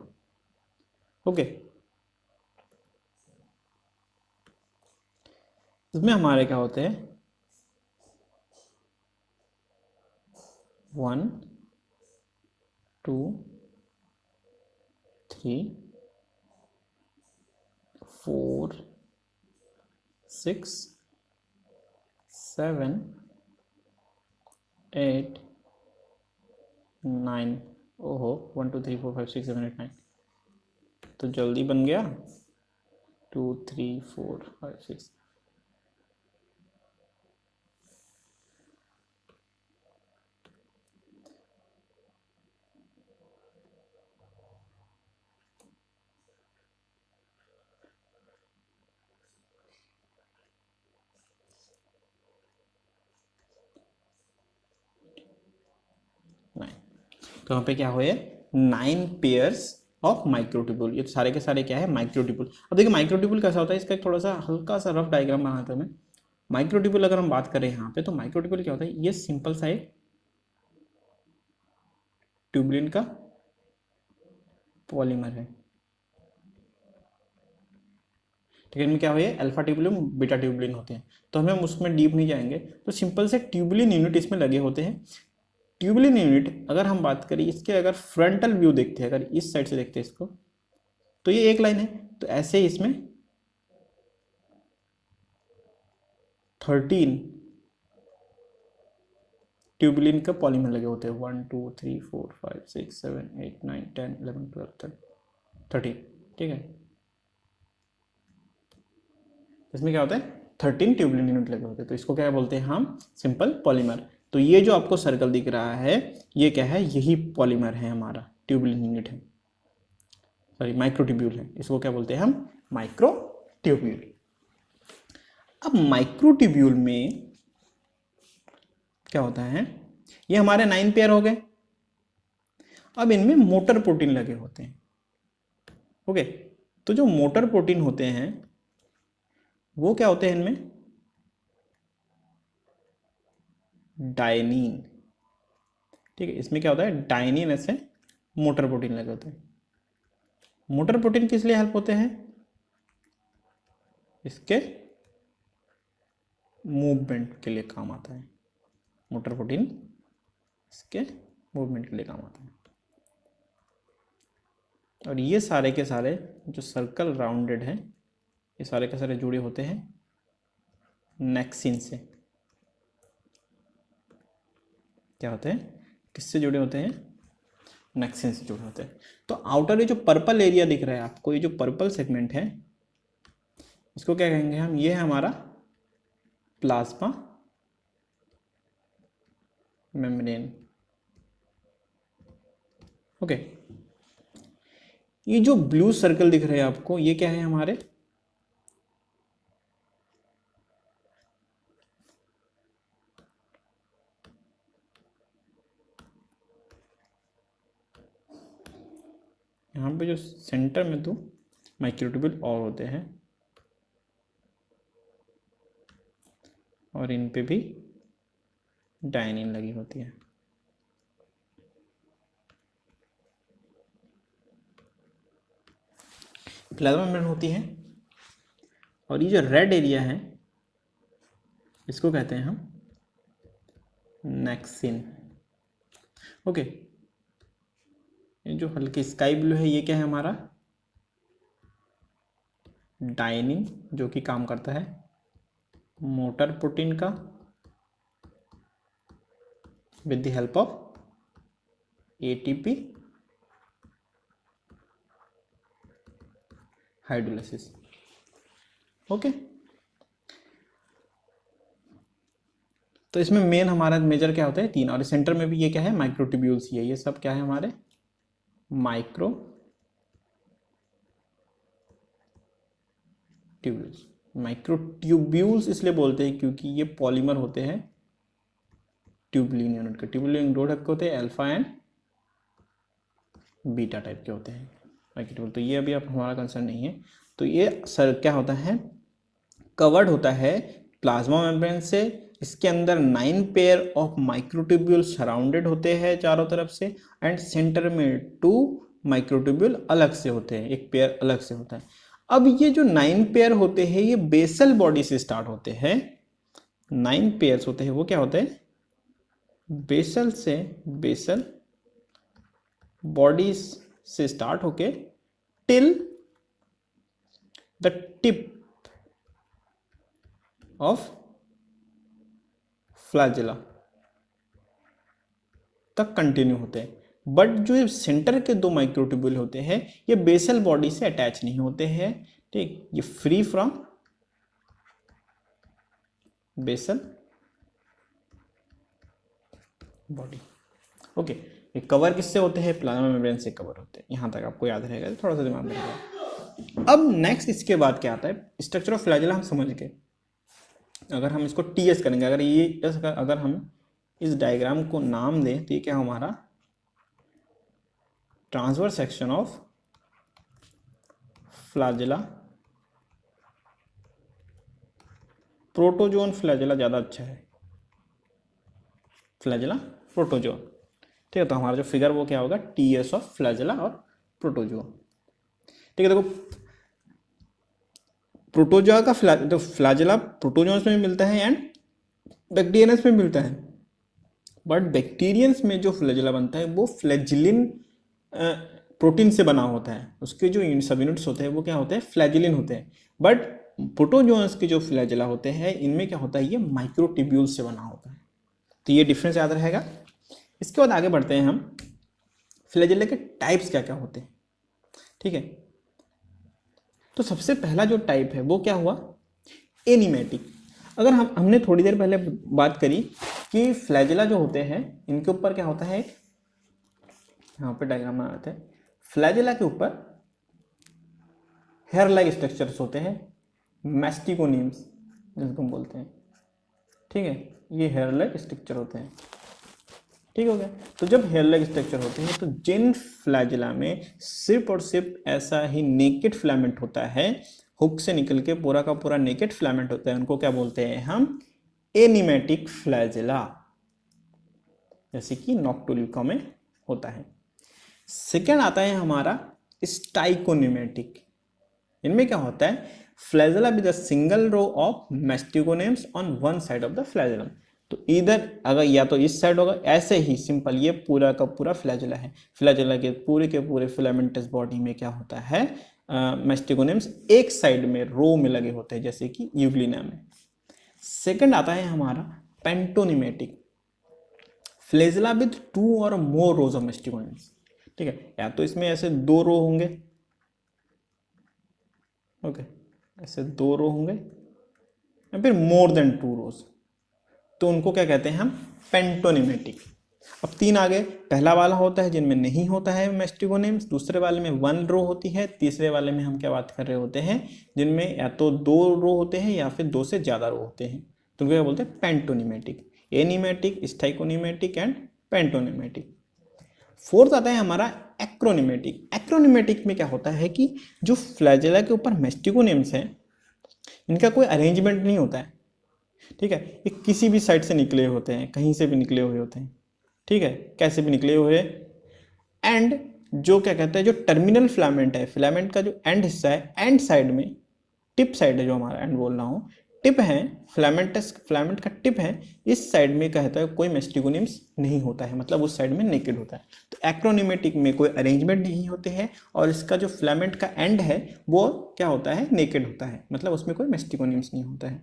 ओके, इसमें हमारे क्या होते हैं, 1 2 3 4 6 7 8 9, ओहो 1 2 3 4 5 6 7 8 9, तो जल्दी बन गया 2 3 4 5 6। तो यहाँ पे क्या हुए, 9 पेयर्स ऑफ माइक्रोट्यूब्यूल। ये सारे के सारे क्या है, माइक्रोट्यूब्यूल। अब देखिए माइक्रोट्यूब्यूल कैसा होता है, इसका एक थोड़ा सा हल्का सा रफ डायग्राम बनाते हैं। माइक्रोट्यूब्यूल अगर हम बात करें यहाँ पे, तो माइक्रोट्यूब्यूल क्या होता है, ये सिंपल सा एक ट्यूबुलिन का पॉलीमर है। ठीक है, इनमें क्या हुए, अल्फा ट्यूबुलिन, बीटा ट्यूबुलिन होते हैं। तो हमें उसमें डीप नहीं जाएंगे, तो सिंपल से ट्यूबुलिन यूनिट इसमें लगे होते हैं। ट्यूबुलिन यूनिट अगर हम बात करें इसके, अगर फ्रंटल व्यू देखते हैं, अगर इस साइड से देखते हैं इसको, तो ये एक लाइन है। तो ऐसे ही इसमें 13 ट्यूबुलिन का पॉलीमर लगे होते हैं, 1 2 3 4 5 6 7 8 9 10 11 12 13। ठीक है, इसमें क्या होता है, 13 ट्यूबुलिन यूनिट लगे होते हैं। तो इसको क्या बोलते हैं हम, सिंपल पॉलीमर। तो ये जो आपको सर्कल दिख रहा है, ये क्या है, यही पॉलीमर है, हमारा ट्यूबुलिन यूनिट है। सॉरी माइक्रोट्यूब्यूल है, इसको क्या बोलते हैं हम, माइक्रोट्यूब्यूल। अब माइक्रोट्यूब्यूल में क्या होता है, ये हमारे 9 पेयर हो गए। अब इनमें मोटर प्रोटीन लगे होते हैं। ओके, तो जो मोटर प्रोटीन होते हैं वो क्या होते हैं इनमें, डायनीन। ठीक है, इसमें क्या होता है, डायनीन ऐसे मोटर प्रोटीन लगे होते हैं। मोटर प्रोटीन किस लिए हेल्प होते हैं, इसके मूवमेंट के लिए काम आता है। मोटर प्रोटीन इसके मूवमेंट के लिए काम आता है। और ये सारे के सारे जो सर्कल राउंडेड हैं, ये सारे के सारे जुड़े होते हैं नेक्सिन से। क्या होते हैं, किससे जुड़े होते हैं, नेक्सिन से जुड़े होते हैं। तो आउटर ये जो पर्पल एरिया दिख रहा है आपको, ये जो पर्पल सेगमेंट है, इसको क्या कहेंगे हम, ये है हमारा प्लाज्मा मेम्ब्रेन। ओके, ये जो ब्लू सर्कल दिख रहे हैं आपको, ये क्या है हमारे यहाँ पे जो सेंटर में तो माइक्रोट्यूब्यूल और होते हैं, और इन पे भी डायनीन लगी होती है। प्लाज्मा मेम्ब्रेन होती है, और ये जो रेड एरिया है इसको कहते हैं हम नेक्सिन। ओके, ये जो हल्की स्काई ब्लू है, ये क्या है हमारा डायनीन, जो कि काम करता है मोटर प्रोटीन का with the help of ATP hydrolysis. Okay, तो इसमें मेन हमारा मेजर क्या होता है, 3, और सेंटर में भी ये क्या है, माइक्रोट्यूब्यूल्स ही है। ये सब क्या है हमारे माइक्रोट्यूब्यूल्स। माइक्रोट्यूब्यूल्स इसलिए बोलते हैं क्योंकि ये पॉलीमर होते हैं ट्यूबुलिन यूनिट के। ट्यूबुलिन दो टाइप के होते हैं, अल्फा एंड बीटा टाइप के होते हैं माइक्रोट्यूब्यूल। तो ये अभी अब हमारा कंसर्न नहीं है। तो ये सर क्या होता है, कवर्ड होता है प्लाज्मा मेम्ब्रेन से। इसके अंदर 9 पेयर ऑफ माइक्रोट्यूब्यूल सराउंडेड होते हैं चारों तरफ से, एंड सेंटर में 2 माइक्रोट्यूब्यूल अलग से होते हैं, एक पेयर अलग से होता है। अब ये जो 9 पेयर होते हैं ये बेसल बॉडी से स्टार्ट होते हैं। 9 पेयर्स होते हैं वो क्या होते हैं, बेसल से, बेसल बॉडीज से स्टार्ट होके till the tip of flagella तक कंटिन्यू होते हैं। बट जो सेंटर के 2 माइक्रोट्यूब्यूल होते हैं ये बेसल बॉडी से अटैच नहीं होते हैं। ठीक, ये free from basal body. Okay, ये कवर किससे होते हैं, प्लाज्मा मेम्ब्रेन से कवर होते हैं। यहां तक आपको याद रहेगा, थोड़ा सा दिमाग में रहेगा। अब नेक्स्ट इसके बाद क्या आता है, स्ट्रक्चर ऑफ फ्लैजेला हम समझ गए। अगर हम इसको टीएस करेंगे, अगर हम इस डायग्राम को नाम दें तो ये क्या हमारा transverse section of flagella. Protozoan flagella ज़्यादा अच्छा है, फ्लैजेला प्रोटोजोन। ठीक है, तो हमारा जो फिगर वो क्या होगा, टीएस ऑफ फ्लैजेला और प्रोटोजोन। ठीक है, देखो प्रोटोजोआ का तो फ्लैजेला प्रोटोजोन्स में भी मिलता है एंड बैक्टीरियंस में मिलता है। बट बैक्टीरियंस में जो फ्लैजेला बनता है वो फ्लैजिलिन प्रोटीन से बना होता है। उसके जो सब यूनिट्स होते हैं वो क्या होते हैं, फ्लैजिलिन होते हैं। बट प्रोटोजोन्स के जो फ्लैजेला होते हैं इनमें क्या होता है, ये माइक्रोट्यूब्यूल से बना होता है। तो ये डिफरेंस याद रहेगा। इसके बाद आगे बढ़ते हैं हम, फ्लैजेला के टाइप्स क्या क्या होते हैं। ठीक है, तो सबसे पहला जो टाइप है वो क्या हुआ, एनिमेटिक। अगर हमने थोड़ी देर पहले बात करी कि फ्लैजेला जो होते हैं इनके ऊपर क्या होता है, यहाँ पे डायग्राम में आते हैं, फ्लैजेला के ऊपर हेयर लाइक स्ट्रक्चर्स होते हैं, मैस्टिकोनिम्स जिसको हम बोलते हैं, ठीक है, ये हेयर लाइक स्ट्रक्चर होते हैं, ठीक हो गया। तो जब हेयर लाइक स्ट्रक्चर होते हैं तो जिन फ्लैजिला में सिर्फ और सिर्फ ऐसा ही नेकेड फिलामेंट होता है, हुक से निकल के पूरा का पूरा नेकेड फिलामेंट होता है, उनको क्या बोलते हैं हम, एनिमेटिक फ्लैजिला, जैसे कि नॉक्टोल्यूका में होता है। सेकेंड आता है हमारा स्टाइकोनिमेटिक। इनमें क्या होता है, flagella with a single row of mastigonemes on one side of the flagellum. तो इधर अगर या तो इस साइड होगा, ऐसे ही सिंपल, ये पूरा का पूरा फ्लैजिला है, फ्लैजिला के पूरे फिलामेंटस बॉडी में क्या होता है, मैस्टिकोनेम्स एक साइड में रो में लगे होते हैं, जैसे कि यूग्लिना में। सेकंड आता है हमारा पेंटोनिमेटिक, फ्लैजिला विद 2 और मोर रोज ऑफ मैस्टिकोनेम्स, ठीक है, या तो इसमें ऐसे 2 रो होंगे, ओके, ऐसे 2 रो होंगे, या फिर मोर देन 2 रोज, तो उनको क्या कहते हैं हम, पेंटोनिमेटिक। अब 3 आगे, पहला वाला होता है जिनमें नहीं होता है मैस्टिकोनेम्स, दूसरे वाले में 1 रो होती है, तीसरे वाले में हम क्या बात कर रहे होते हैं, जिनमें या तो 2 रो होते हैं या फिर 2 से ज़्यादा रो होते हैं, तो उनको क्या बोलते हैं, पेंटोनिमेटिक। Animatic, स्टाइकोनिमेटिक and पेंटोनिमेटिक। फोर्थ आता है हमारा एक्रोनिमेटिक। एक्रोनिमेटिक में क्या होता है कि जो फ्लैजिला के ऊपर मैस्टिकोनेम्स हैं, इनका कोई अरेंजमेंट नहीं होता है, ठीक है, ये किसी भी साइड से निकले होते हैं, कहीं से भी निकले हुए होते हैं, ठीक है, कैसे भी निकले हुए। एंड जो क्या कहते हैं, जो टर्मिनल फिलामेंट है, फिलामेंट का जो एंड हिस्सा है, एंड साइड में, टिप साइड है, जो हमारा एंड बोल रहा हूँ, टिप है, फिलामेंट का टिप है, इस साइड में कहता है कोई मैस्टिकोनेम्स नहीं होता है, मतलब उस साइड में नेकेड होता है। तो एक्रोनिमेटिक में कोई अरेंजमेंट नहीं होते हैं, और इसका जो फिलामेंट का एंड है वो क्या होता है, नेकेड होता है, मतलब उसमें कोई मैस्टिकोनेम्स नहीं होता है।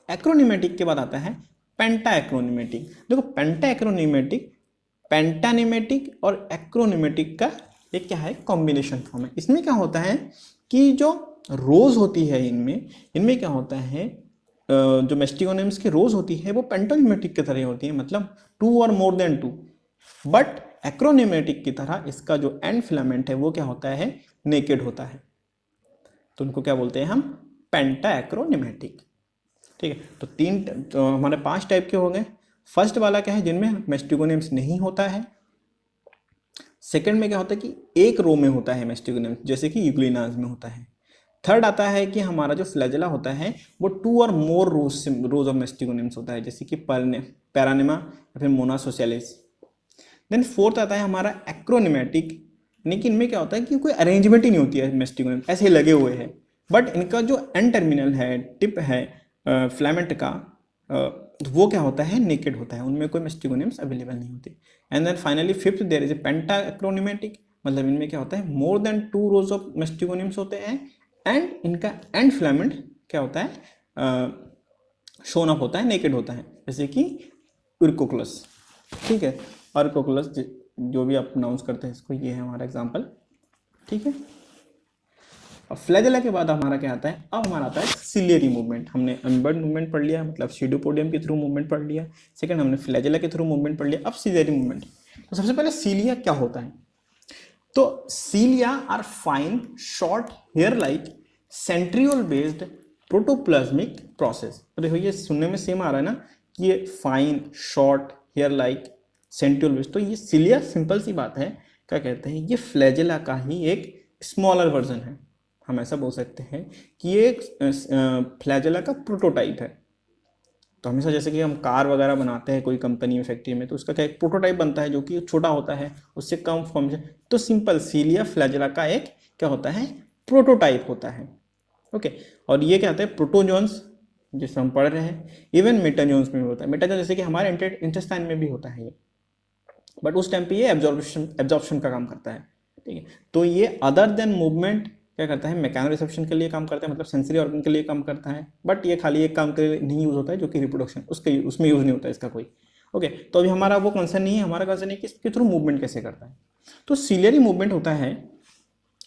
एक्रोनिमेटिक के बाद आता है पेंटा एक्रोनिमेटिक। देखो पेंटा एक्रोनिमेटिक, पेंटानिमेटिक और एक्रोनिमेटिक का एक क्या है, कॉम्बिनेशन फॉर्म है। इसमें क्या होता है कि जो रोज होती है, इनमें क्या होता है, जो मैस्टिकोनेम्स की रोज होती है वो पेंटोनिमेटिक की तरह होती है, मतलब 2 और मोर देन 2। बट एक्रोनिमेटिक की तरह इसका जो एंड फिलामेंट है वो क्या होता है, नेकेड होता है, तो उनको क्या बोलते हैं हम, पेंटा एक्रोनिमेटिक, ठीक है। तो हमारे 5 टाइप के हो गए। फर्स्ट वाला क्या है, जिनमें मैस्टिकोनेम्स नहीं होता है। सेकंड में क्या होता है कि एक रो में होता है मैस्टिकोनेम्स, जैसे कि यूग्लिनास में होता है। थर्ड आता है कि हमारा जो फ्लैजिला होता है वो 2 और मोर रोज ऑफ मैस्टिकोनेम्स होता है, जैसे कि पैरानिमा या फिर मोना सोशलिस। देन फोर्थ आता है हमारा एक्रोनिमेटिक, यानी कि इनमें क्या होता है कि कोई अरेंजमेंट ही नहीं होती है, मैस्टिकोनेम्स ऐसे ही लगे हुए हैं, बट इनका जो एंड टर्मिनल है, टिप है फिलामेंट का, वो क्या होता है, नेकेड होता है, उनमें कोई मैस्टिकोनेम्स अवेलेबल नहीं होते। And then finally fifth there is a pantacronematic, मतलब इनमें क्या होता है, मोर देन 2 रोज ऑफ मैस्टिकोनेम्स होते हैं, एंड इनका एंड फिलामेंट क्या होता है, शोन अप होता है, नेकेड होता है, जैसे कि उर्कोक्लस, ठीक है, अर्कोक्लस जो भी आप प्रोनाउंस करते हैं इसको, ये है हमारा एग्जाम्पल, ठीक है। अब फ्लैजिला के बाद हमारा क्या आता है, अब हमारा आता है सिलियरी मूवमेंट। हमने अम्बर्ड मूवमेंट पढ़ लिया, मतलब सीडोपोडियम के थ्रू मूवमेंट पढ़ लिया। सेकंड हमने फ्लैजिला के थ्रू मूवमेंट पढ़ लिया, अब सिलियरी मूवमेंट। तो सबसे पहले सीलिया क्या होता है, तो cilia are fine short hair like centriole based protoplasmic process. तो देखो ये सुनने में सेम आ रहा है ना, कि ये fine short hair like centriole based, तो ये सीलिया सिंपल सी बात है, क्या कहते हैं, ये फ्लैजिला का ही एक स्मॉलर वर्जन है। हम ऐसा बोल सकते हैं कि ये एक फ्लैजिला का प्रोटोटाइप है। तो हमेशा जैसे कि हम कार वगैरह बनाते हैं कोई कंपनी में, फैक्ट्री में, तो उसका क्या एक प्रोटोटाइप बनता है जो कि छोटा होता है, उससे कम फॉर्म से। तो सिंपल सीलिया फ्लैजिला का एक क्या होता है, प्रोटोटाइप होता है, ओके। और ये क्या होता है, प्रोटोजोन्स जिसे हम पढ़ रहे हैं, इवन मेटाजोन्स में भी होता है। मेटाजोन जैसे कि हमारे इंटेस्टाइन में भी होता है ये, बट उस टाइम पे ये एब्जॉर्प्शन का काम करता है, ठीक है। तो ये अदर देन मूवमेंट क्या करता है, मैकेनो रिसेप्शन के लिए काम करता है, मतलब सेंसरी ऑर्गन के लिए काम करता है, बट ये खाली एक काम के लिए नहीं यूज होता है, जो कि रिप्रोडक्शन, उसमें यूज नहीं होता है इसका कोई, ओके। तो अभी हमारा वो कंसर्न नहीं है, हमारा कंसर्न है कि इसके थ्रू मूवमेंट कैसे करता है। तो सीलियरी मूवमेंट होता है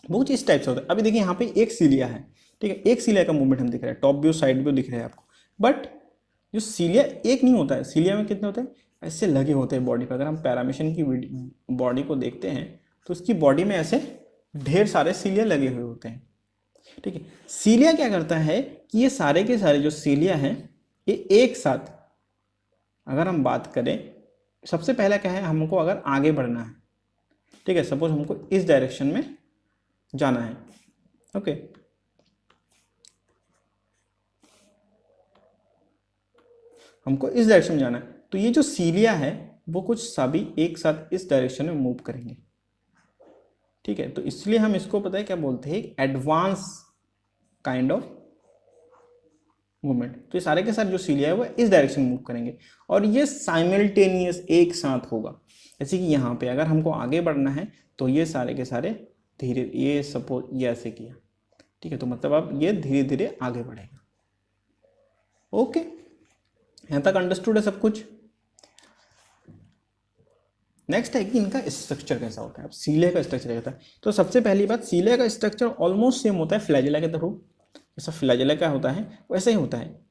वो कुछ इस टाइप से होता है। अभी देखिए यहाँ पे एक सीलिया है, ठीक है, एक सीलिया का मूवमेंट हम दिख रहा है, टॉप व्यू साइड व्यू दिख रहा है आपको, बट जो सीलिया एक नहीं होता है, सीलिया में कितने होते हैं, ऐसे लगे होते हैं बॉडी पर। अगर हम पैरामीशियन की बॉडी को देखते हैं तो उसकी बॉडी में ऐसे ढेर सारे सीलिया लगे हुए होते हैं, ठीक है। सीलिया क्या करता है कि ये सारे के सारे जो सीलिया हैं ये एक साथ, अगर हम बात करें, सबसे पहला क्या है, हमको अगर आगे बढ़ना है, ठीक है, सपोज हमको इस डायरेक्शन में जाना है, ओके, हमको इस डायरेक्शन में जाना है, तो ये जो सीलिया है वो कुछ सभी एक साथ इस डायरेक्शन में मूव करेंगे, ठीक है। तो इसलिए हम इसको पता है क्या बोलते हैं, एडवांस काइंड ऑफ मूवमेंट। तो ये सारे के सारे जो सीलिया है वो इस डायरेक्शन में मूव करेंगे और ये साइमल्टेनियस एक साथ होगा। जैसे कि यहाँ पे अगर हमको आगे बढ़ना है तो ये सारे के सारे धीरे, ये सपोज ये ऐसे किया, ठीक है, तो मतलब अब ये धीरे धीरे आगे बढ़ेगा। ओके, यहाँ तक अंडरस्टूड है सब कुछ। नेक्स्ट है कि इनका स्ट्रक्चर कैसा होता है। अब सीलिया का स्ट्रक्चर कैसा है, तो सबसे पहली बात, सीलिया का स्ट्रक्चर ऑलमोस्ट सेम होता है फ्लैजेला के थ्रू। जैसा फ्लैजेला का होता है वैसा ही होता है,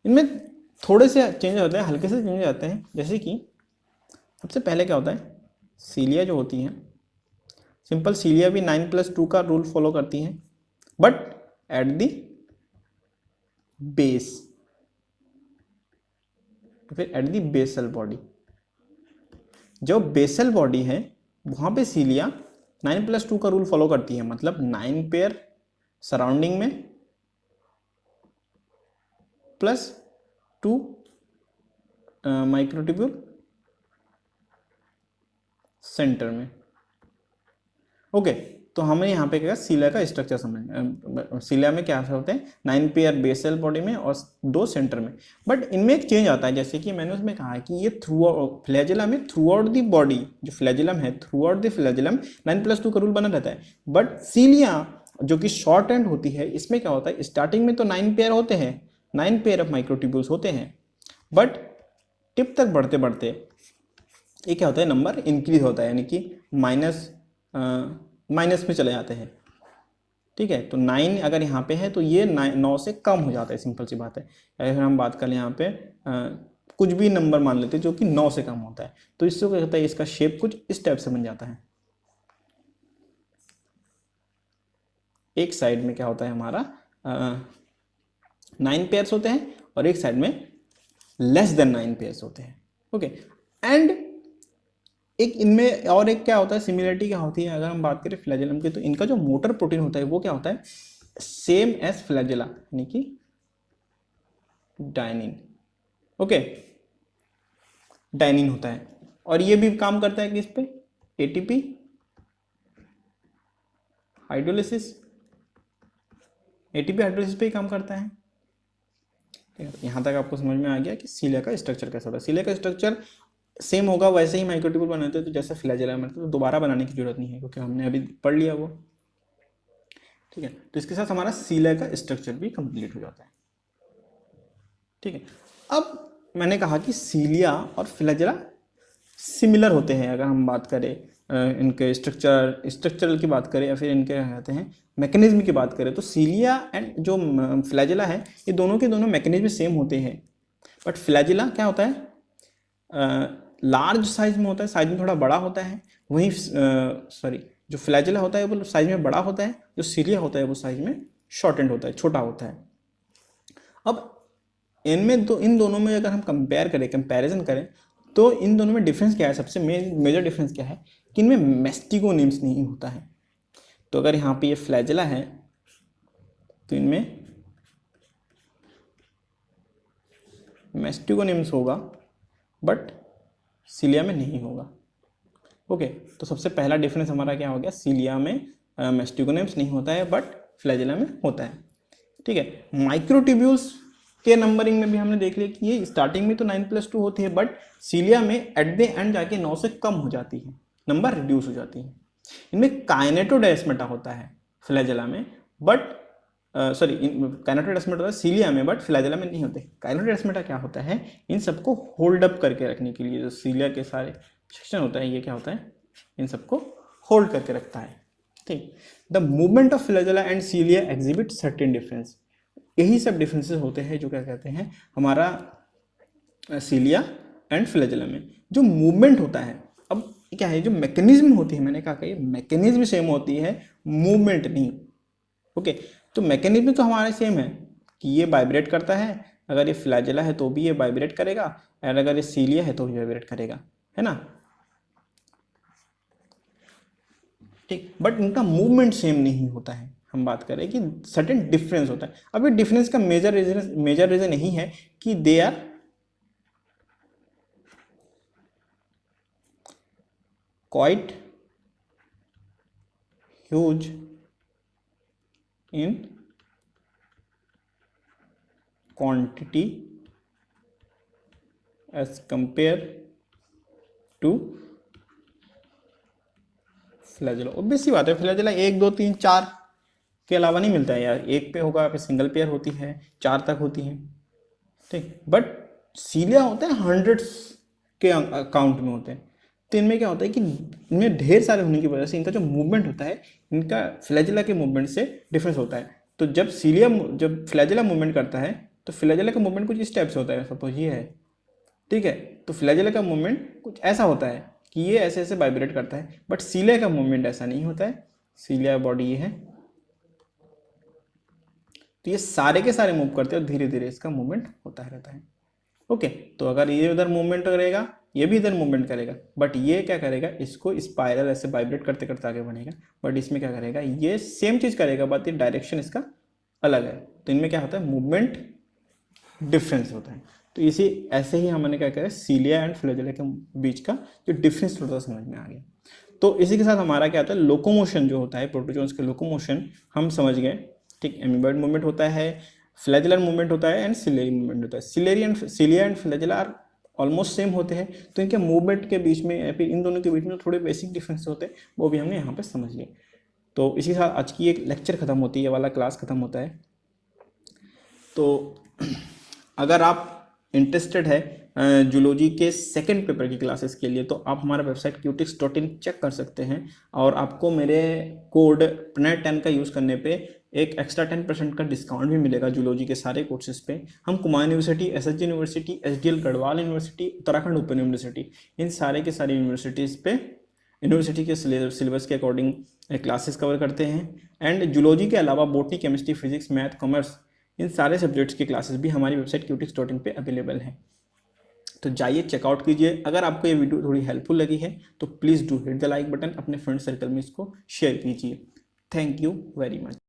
इनमें थोड़े से चेंज होते हैं, हल्के से चेंज आते हैं। जैसे कि सबसे पहले क्या होता है, सीलिया जो होती है, सिंपल सीलिया भी 9+2 का रूल फॉलो करती है, बट एट द बेस, फिर एट द बेसल बॉडी, जो बेसल बॉडी है वहां पे सीलिया 9+2 का रूल फॉलो करती है, मतलब 9 पेयर सराउंडिंग में +2 माइक्रोट्यूब्यूल सेंटर में। ओके, तो हमें यहाँ पे क्या, सीलिया का स्ट्रक्चर समझ, सीलिया में क्या होते हैं, 9 पेयर बेसल बॉडी में और 2 सेंटर में। बट इनमें एक चेंज आता है, जैसे कि मैंने उसमें कहा है कि ये फ्लैजेला में थ्रू आउट द बॉडी, जो फ्लैजेलम है थ्रू आउट द फ्लैजेलम 9+2 का रूल बना रहता है। बट सीलिया जो कि शॉर्ट एंड होती है, इसमें क्या होता है, स्टार्टिंग में तो 9 पेयर होते हैं, 9 पेयर ऑफ माइक्रोट्यूब्यूल्स होते हैं, बट टिप तक बढ़ते बढ़ते ये क्या होता है, नंबर इंक्रीज होता है, यानी कि माइनस में चले जाते हैं, ठीक है। तो 9 अगर यहाँ पे है तो ये 9 से कम हो जाता है, सिंपल सी बात है। अगर हम बात करें यहाँ पे कुछ भी नंबर मान लेते हैं जो कि 9 से कम होता है, तो इससे क्या होता है, इसका शेप कुछ इस टाइप से बन जाता है। एक साइड में क्या होता है हमारा 9 पेयर्स होते हैं और एक साइड में लेस देन 9 पेयर्स होते हैं, ओके। एंड एक इनमें और एक क्या होता है, सिमिलरिटी क्या होती है, अगर हम बात करें फ्लैजेलम की, तो इनका जो मोटर प्रोटीन होता है वो क्या होता है, सेम एज फ्लैजेला, यानी कि डायनिन, ओके, डायनिन होता है। और ये भी काम करता है किस पे, एटीपी हाइड्रोलिसिस, एटीपी हाइड्रोलिसिस पे ही काम करता है। यहाँ तक आपको समझ में आ गया कि सीलिया का स्ट्रक्चर कैसा होता है। सीलिया का स्ट्रक्चर सेम होगा, वैसे ही माइक्रोट्यूब्यूल बनाते हैं, तो जैसे फ्लैजेला में, तो दोबारा बनाने की जरूरत नहीं है क्योंकि हमने अभी पढ़ लिया वो, ठीक है। तो इसके साथ हमारा सीलिया का स्ट्रक्चर भी कंप्लीट हो जाता है, ठीक है। अब मैंने कहा कि सीलिया और फ्लैजेला सिमिलर होते हैं, अगर हम बात करें इनके स्ट्रक्चरल की बात करें या फिर इनके कहते हैं मैकेनिज्म की बात करें, तो सीलिया एंड जो फ्लैजेला है ये दोनों के दोनों मैकेनिज्म सेम होते हैं। बट फ्लैजेला क्या होता है, लार्ज साइज में होता है, साइज में थोड़ा बड़ा होता है, वहीं जो फ्लैजेला होता है वो साइज में बड़ा होता है, जो सीलिया होता है वो साइज में शॉर्ट एंड होता है, छोटा होता है। अब इनमें तो इन दोनों में अगर हम कंपैरिजन करें तो इन दोनों में डिफरेंस क्या है, सबसे मेजर डिफरेंस क्या है कि इनमें मेस्टिगोनिम्स नहीं होता है। तो अगर यहाँ पे ये फ्लैजेला है तो इनमें मेस्टिगोनिम्स होगा, बट सीलिया में नहीं होगा, ओके। तो सबसे पहला डिफरेंस हमारा क्या हो गया, सीलिया में मेस्टिगोनिम्स नहीं होता है बट फ्लैजेला में होता है, ठीक है। माइक्रोट्यूब्यूल्स के नंबरिंग में भी हमने देख लिया कि ये स्टार्टिंग में तो 9+2 होती है, बट सीलिया में एट द एंड जाके 9 से कम हो जाती है, नंबर रिड्यूस हो जाती है। इनमें काइनेटोडेस्मेटा होता है फ्लैजेला में, बट काइनेटोडेस्मेटा होता है सीलिया में, बट फ्लैजेला में नहीं होते। काइनेटोडेस्मेटा क्या होता है, इन सबको होल्ड अप करके रखने के लिए, जो सीलिया के सारे सेक्शन होता है ये क्या होता है, इन सबको होल्ड करके रखता है, ठीक। The movement of flagella and cilia exhibit certain difference, यही सब डिफरेंसेस होते हैं जो क्या कहते हैं हमारा सीलिया एंड फ्लैजेला में जो मूवमेंट होता है। अब क्या है, जो मैकेनिज्म होती है, मैंने कहा कि मैकेनिज्म सेम होती है, मूवमेंट नहीं, ओके। तो मैकेनिज्म तो हमारे सेम है कि ये वाइब्रेट करता है, अगर ये फ्लैजेला है तो भी ये वाइब्रेट करेगा, और अगर ये सीलिया है तो भी वाइब्रेट करेगा, है ना। ठीक, बट इनका मूवमेंट सेम नहीं होता है। हम बात करें कि सर्टेन डिफरेंस होता है। अब ये डिफरेंस का मेजर रीजन यही है कि they are quite huge in quantity as compare to flagella. Obvious सी बात है, फ्लैजेला 1 2 3 4 के अलावा नहीं मिलता है यार। एक पे होगा, फिर सिंगल पेयर होती है, 4 तक होती है, ठीक। बट सीलिया होते हैं हंड्रेड्स के अकाउंट में होते हैं। तो इनमें क्या होता है कि इनमें ढेर सारे होने की वजह से इनका जो मूवमेंट होता है, इनका फ्लैजेला के मूवमेंट से डिफरेंस होता है। तो जब फ्लैजेला मूवमेंट करता है तो फ्लैजेला का मूवमेंट कुछ इस टाइप से होता है, सपोज ये है, ठीक है। तो फ्लैजेला का मूवमेंट कुछ ऐसा होता है कि ये ऐसे ऐसे वाइब्रेट करता है, बट सीलिया का मूवमेंट ऐसा नहीं होता है। सीलिया बॉडी ये है, तो ये सारे के सारे मूव करते हैं और धीरे धीरे इसका मूवमेंट होता रहता है। ओके, तो अगर ये उधर मूवमेंट करेगा, ये भी इधर मूवमेंट करेगा, बट ये क्या करेगा, इसको स्पाइरल ऐसे वाइब्रेट करते करते आगे बढ़ेगा। बट इसमें क्या करेगा, ये सेम चीज करेगा, बट ये डायरेक्शन इसका अलग है। तो इनमें क्या होता है, मूवमेंट डिफरेंस होता है। तो इसी ऐसे ही हमने क्या करा, सीलिया एंड फ्लैजेला के बीच का जो डिफरेंस थोड़ा सा समझ में आ गया। तो इसी के साथ हमारा क्या होता है, लोकोमोशन जो होता है, प्रोटोजोन्स के लोकोमोशन हम समझ गए, ठीक। एमीबॉइड मूवमेंट होता है, फ्लैजेलर मूवमेंट होता है एंड सिलेरी मूवमेंट होता है। Cilia and flagella are almost same होते हैं। तो इनके मूवमेंट के बीच में या फिर इन दोनों के बीच में थोड़े बेसिक डिफरेंस होते हैं, वो भी हमने यहाँ पे समझ लिए। तो इसी के साथ आज की एक लेक्चर खत्म होती है, ये वाला क्लास खत्म होता है। तो अगर आप इंटरेस्टेड है जूलॉजी के सेकंड पेपर की क्लासेस के लिए, तो आप हमारा वेबसाइट qtix.in चेक कर सकते हैं, और आपको मेरे कोड PNET10 का यूज़ करने पे एक एक्स्ट्रा 10% का डिस्काउंट भी मिलेगा जूलॉजी के सारे कोर्सेज पे। हम Kumaon university, SSG university, SDL Garhwal university, Uttarakhand open university, इन सारे के सारी यूनिवर्सिटीज़ पे यूनिवर्सिटी के सिलेबस के अकॉर्डिंग क्लासेस कवर करते हैं। एंड जूलॉजी के अलावा botany, chemistry, physics, math, commerce, इन सारे सब्जेक्ट्स की क्लासेस भी हमारी वेबसाइट qtix.in पे अवेलेबल है। तो जाइए चेकआउट कीजिए। अगर आपको ये वीडियो थोड़ी हेल्पफुल लगी है तो please do hit the like button, अपने फ्रेंड सर्कल में इसको शेयर कीजिए। Thank you very much.